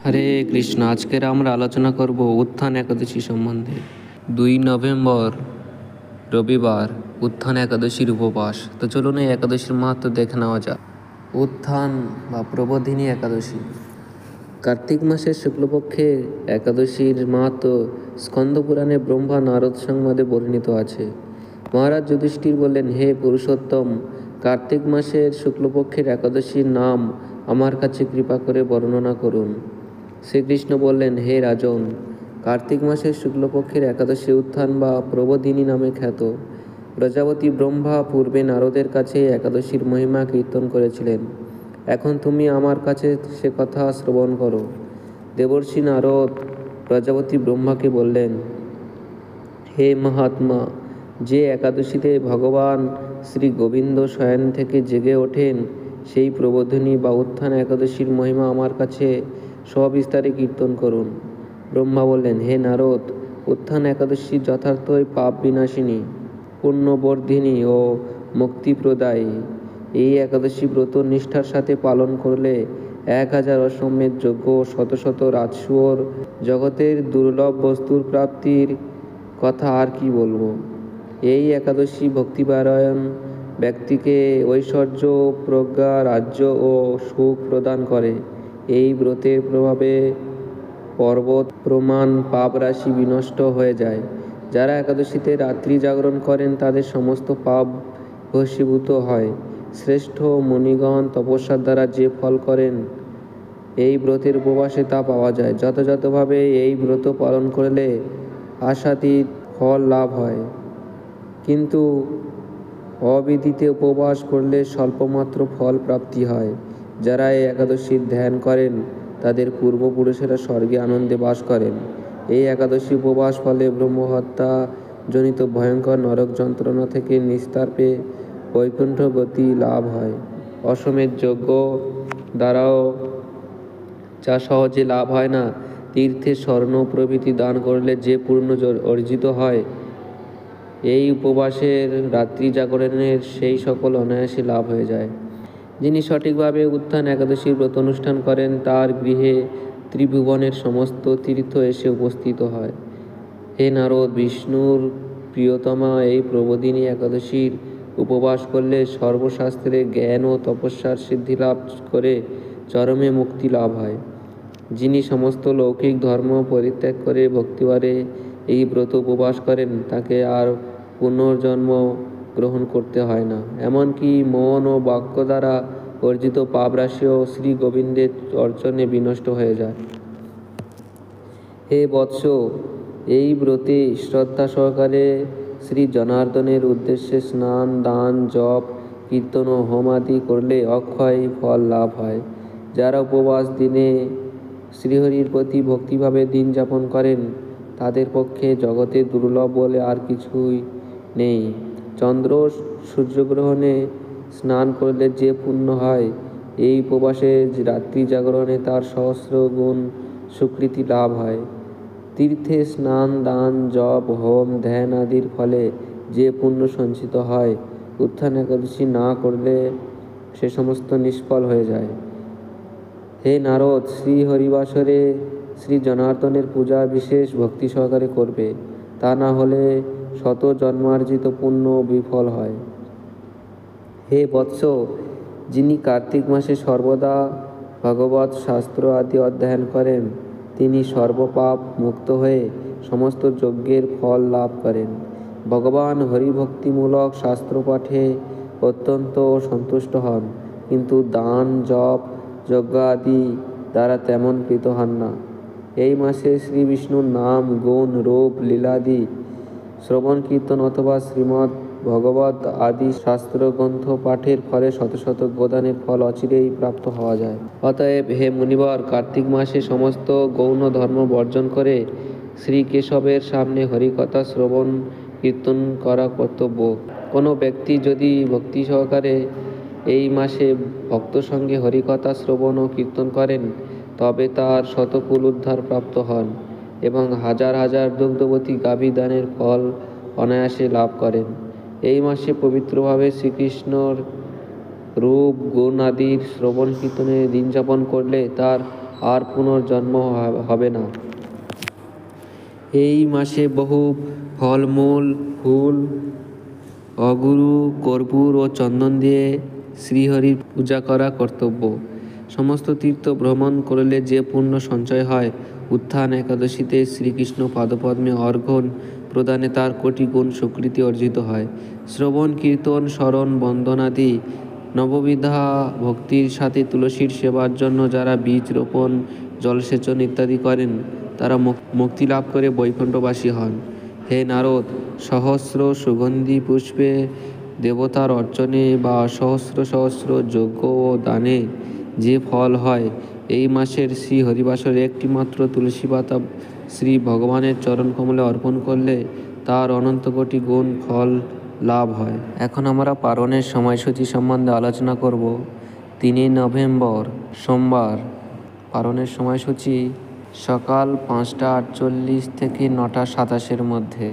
হরে কৃষ্ণ। আজকের আমরা আলোচনা করব উত্থান একাদশী সম্বন্ধে। 2 নভেম্বর রবিবার উত্থান একাদশীর উপবাস। তো চলুন এই একাদশীর মাহাত্ম্য দেখে নেওয়া যাক। উত্থান বা প্রবোধিনী একাদশী কার্তিক মাসের শুক্লপক্ষে একাদশীর মাহাত্ম্য স্কন্দপুরাণে ব্রহ্মা নারদ সংবাদে বর্ণিত আছে। মহারাজ যুধিষ্ঠির বললেন, হে পুরুষোত্তম, কার্তিক মাসের শুক্লপক্ষের একাদশীর নাম আমার কাছে কৃপা করে বর্ণনা করুন। শ্রীকৃষ্ণ বললেন, হে রাজন, কার্তিক মাসের শুক্লপক্ষের একাদশী উত্থান বা প্রবোধিনী নামে খ্যাত। প্রজাপতি ব্রহ্মা পূর্বে নারদের কাছে একাদশীর মহিমা কীর্তন করেছিলেন। এখন তুমি আমার কাছে সে কথা শ্রবণ করো। দেবর্ষি নারদ প্রজাপতি ব্রহ্মাকে বললেন, হে মহাত্মা, যে একাদশীতে ভগবান শ্রী গোবিন্দ শয়ন থেকে জেগে ওঠেন, সেই প্রবোধিনী বা উত্থান একাদশীর মহিমা আমার কাছে সবিস্তারে কীর্তন করুন। ব্রহ্মা বললেন, হে নারদ, উত্থান একাদশী যথার্থই পাপ বিনাশিনী, পুণ্যবর্ধিনী ও মুক্তিপ্রদায়ী। এই একাদশী ব্রত নিষ্ঠার সাথে পালন করলে 1000 অশ্বমেধ যজ্ঞ, শত শত রাজসুয়র, জগতের দুর্লভ বস্তুর প্রাপ্তির কথা আর কি বলবো। এই একাদশী ভক্তিপরায়ণ ব্যক্তিকে ঐশ্বর্য, প্রজ্ঞা, রাজ্য ও সুখ প্রদান করে। এই ব্রতের প্রভাবে পর্বত প্রমাণ পাপ রাশি বিনষ্ট হয়ে যায়। যারা একাদশীতে রাত্রি জাগরণ করেন তাদের সমস্ত পাপ ভস্মীভূত হয়। শ্রেষ্ঠ মুনিগণ তপস্যার দ্বারা যে ফল করেন, এই ব্রতের উপবাসে তা পাওয়া যায়। যথাযথভাবে এই ব্রত পালন করলে আশাতীত ফল লাভ হয়, কিন্তু অবিধিতে উপবাস করলে স্বল্পমাত্র ফল প্রাপ্তি হয়। যারা এই একাদশীর ধ্যান করেন তাদের পূর্বপুরুষেরা স্বর্গে আনন্দে বাস করেন। এই একাদশী উপবাস ফলে ব্রহ্মহত্যা জনিত ভয়ঙ্কর নরক যন্ত্রণা থেকে নিস্তার পেয়ে বৈকুণ্ঠ গতি লাভ হয়। অশ্বমেধ যজ্ঞ দ্বারাও যা সহজে লাভ হয় না, তীর্থে স্বর্ণ প্রভৃতি দান করলে যে পূর্ণ অর্জিত হয়, এই উপবাসের রাত্রি জাগরণের সেই সকল অনায়াসে লাভ হয়ে যায়। যিনি সঠিকভাবে উত্থান একাদশীর ব্রত অনুষ্ঠান করেন, তার গৃহে ত্রিভুবনের সমস্ত তীর্থ এসে উপস্থিত হয়। হে নারদ, বিষ্ণুর প্রিয়তমা এই প্রবোধিনী একাদশীর উপবাস করলে সর্বশাস্ত্রে জ্ঞান ও তপস্যার সিদ্ধি লাভ করে চরমে মুক্তি লাভ হয়। যিনি সমস্ত লৌকিক ধর্ম পরিত্যাগ করে ভক্তিভরে এই ব্রত উপবাস করেন, তাকে আর পুনর্জন্ম গ্রহণ করতে হয় না। এমনকি মন ও বাক্য দ্বারা অর্জিত পাপ রাশিও শ্রী গোবিন্দের অর্চনে বিনষ্ট হয়ে যায়। হে বৎস, এই ব্রতে শ্রদ্ধা সহকারে শ্রী জনার্দনের উদ্দেশ্যে স্নান, দান, জপ, কীর্তন ও হোম আদি করলে অক্ষয় ফল লাভ হয়। যারা উপবাস দিনে শ্রীহরির প্রতি ভক্তিভাবে দিন যাপন করেন, তাদের পক্ষে জগতে দুর্লভ বলে আর কিছুই নেই। চন্দ্র সূর্যগ্রহণে স্নান করলে যে পুণ্য হয়, এই উপবাসে রাত্রি জাগরণে তার সহস্র গুণ স্বীকৃতি লাভ হয়। তীর্থে স্নান, দান, জপ, হোম, ধ্যান আদির ফলে যে পুণ্য সঞ্চিত হয়, উত্থান একাদশী না করলে সে সমস্ত নিষ্ফল হয়ে যায়। হে নারদ, শ্রী হরিবাসরে শ্রী জনার্দনের পূজা বিশেষ ভক্তি সহকারে করবে, তা না হলে শত জন্মার্জিত পুণ্য বিফল হয়। হে বৎস, যিনি কার্তিক মাসে সর্বদা ভগবৎ শাস্ত্র আদি অধ্যয়ন করেন, তিনি সর্বপাপ মুক্ত হয়ে সমস্ত যজ্ঞের ফল লাভ করেন। ভগবান হরিভক্তিমূলক শাস্ত্র পাঠে অত্যন্ত সন্তুষ্ট হন, কিন্তু দান, জপ, যজ্ঞ আদি দ্বারা তেমন কৃত হন না। এই মাসে শ্রী বিষ্ণুর নাম, গুণ, রূপ, লীলাদি শ্রবণ, কীর্তন অথবা শ্রীমদ্ ভগবত আদি শাস্ত্রগ্রন্থ পাঠের ফলে শত শত গোদানের ফল অচিরেই প্রাপ্ত হওয়া যায়। অতএব হে মুনিবর, কার্তিক মাসে সমস্ত গৌণ ধর্ম বর্জন করে শ্রী কেশবের সামনে হরিকথা শ্রবণ কীর্তন করা কর্তব্য। কোনো ব্যক্তি যদি ভক্তি সহকারে এই মাসে ভক্ত সঙ্গে হরিকথা শ্রবণ ও কীর্তন করেন, তবে তার শতকুল উদ্ধার প্রাপ্ত হন এবং হাজার হাজার দুগ্ধবতী গাভী দানের ফল অনায়াসে লাভ করেন। এই মাসে পবিত্রভাবে শ্রীকৃষ্ণর রূপ, গুণ আদির শ্রবণ কীর্তনে দিন যাপন করলে তার আর পুনর্জন্ম হবে না। এই মাসে বহু ফলমূল, ফুল, অগুরু, কর্পূর ও চন্দন দিয়ে শ্রীহরির পূজা করা কর্তব্য। সমস্ত তীর্থ ভ্রমণ করলে যে পুণ্য সঞ্চয় হয়, উত্থান একাদশীতে শ্রীকৃষ্ণ পাদপদ্মে অর্ঘ্য প্রদানে তার কোটি গুণ স্বীকৃতি অর্জিত হয়। শ্রবণ, কীর্তন, স্মরণ, বন্দনাদি নববিধা ভক্তির সাথে তুলসীর সেবার জন্য যারা বীজ রোপণ, জলসেচন ইত্যাদি করেন, তারা মুক্তি লাভ করে বৈকুণ্ঠবাসী হন। হে নারদ, সহস্র সুগন্ধি পুষ্পে দেবতার অর্চনে বা সহস্র সহস্র যজ্ঞ ও দানে যে ফল হয়, এই মাসের শ্রী হরিবাসরে একটি মাত্র তুলসী পাতা শ্রী ভগবানের চরণ কমলে অর্পণ করলে তার অনন্ত কোটি গুণ ফল লাভ হয়। এখন আমরা পারণের সময়সূচি সম্বন্ধে আলোচনা করব। 3 নভেম্বর সোমবার। পারণের সময়সূচি সকাল 5টা 48 থেকে 9টা 27-এর মধ্যে।